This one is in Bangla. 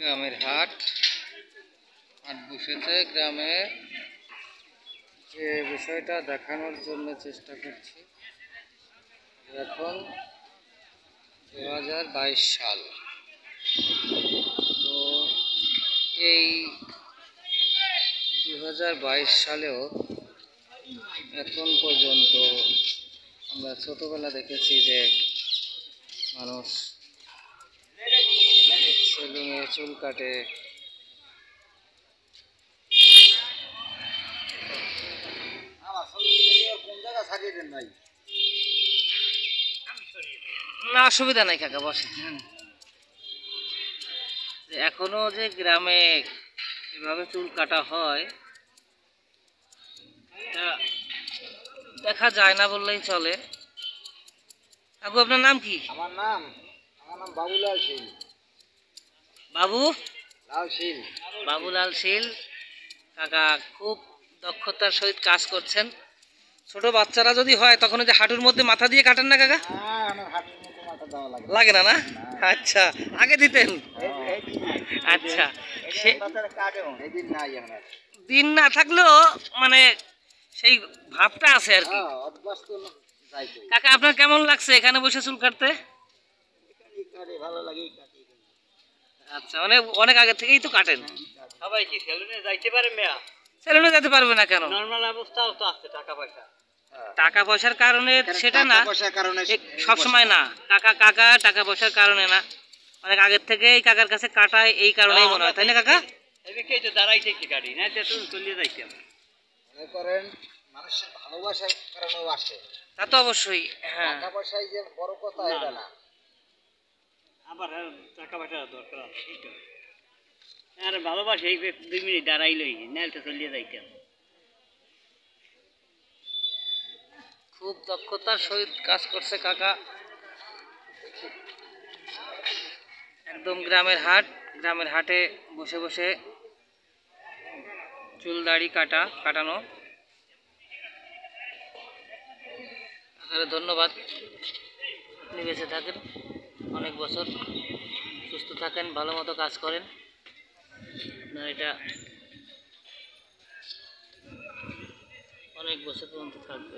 গ্রামের হাট বসেছে গ্রামে। যে বিষয়টা দেখানোর জন্য চেষ্টা করছি, এখন 2022 সাল। তো এই 2022 সালেও এখন পর্যন্ত আমরা ছোটবেলা দেখেছি যে মানুষ সেলুনে চুল কাটে, না অসুবিধা নাই কাকা, বসে। এখনো যে গ্রামে এভাবে চুল কাটা হয় দেখা যায় না বললেই চলে। কাকু আপনার নাম কি? আমার নাম বাবুলাল শীল। বাবুলাল শীল কাকা খুব দক্ষতার সহিত কাজ করছেন। ছোট বাচ্চারা যদি হয় তখন যে হাঁটুর মধ্যে মাথা দিয়ে কাটেন না কাকা? লাগে না, না? আচ্ছা, আগে দিতেন। আচ্ছা, দিন না থাকলেও মানে সেই ভাবটা আছে আর কি। কাকা আপনার কেমন লাগছে এখানে বসে চুল কাটতে? আচ্ছা, অনেক আগে থেকেই তো কাটেন। সবাই কি সেলুনে যাইতে পারে? মেয়া সেলুনে যেতে পারবে না কেন? নরমাল অবস্থাও তো আছে, টাকা পয়সার কারণে সেটা না, সব সময় না কাকা। টাকা পয়সার কারণে না, অনেক আগের থেকে এই কাকার কাছে কাটায় এই কারণেই মনে হয়, তাই না কাকা? এদিকেই তো দাঁড়াইতে কি গাড়ি না, তো চলে যাইতাম। মনে করেন মানুষের ভালোবাসার কারণেও আসে, তা তো অবশ্যই। হ্যাঁ, টাকা পয়সাই যে বড় কথা এটা না, আবার টাকা পয়সা দরকার আছে। আর ভালোবাসা এই 2 মিনিট দাঁড়াইলই, নাইলে তো চলে যাইতাম। খুব দক্ষতার সহিত কাজ করছে কাকা। একদম গ্রামের হাটে বসে বসে চুল দাড়ি কাটানো। ধন্যবাদ, আপনি বেঁচে থাকেন, অনেক বছর সুস্থ থাকেন, ভালো মতো কাজ করেন। আপনার এটা অনেক বছর পর্যন্ত থাকবে।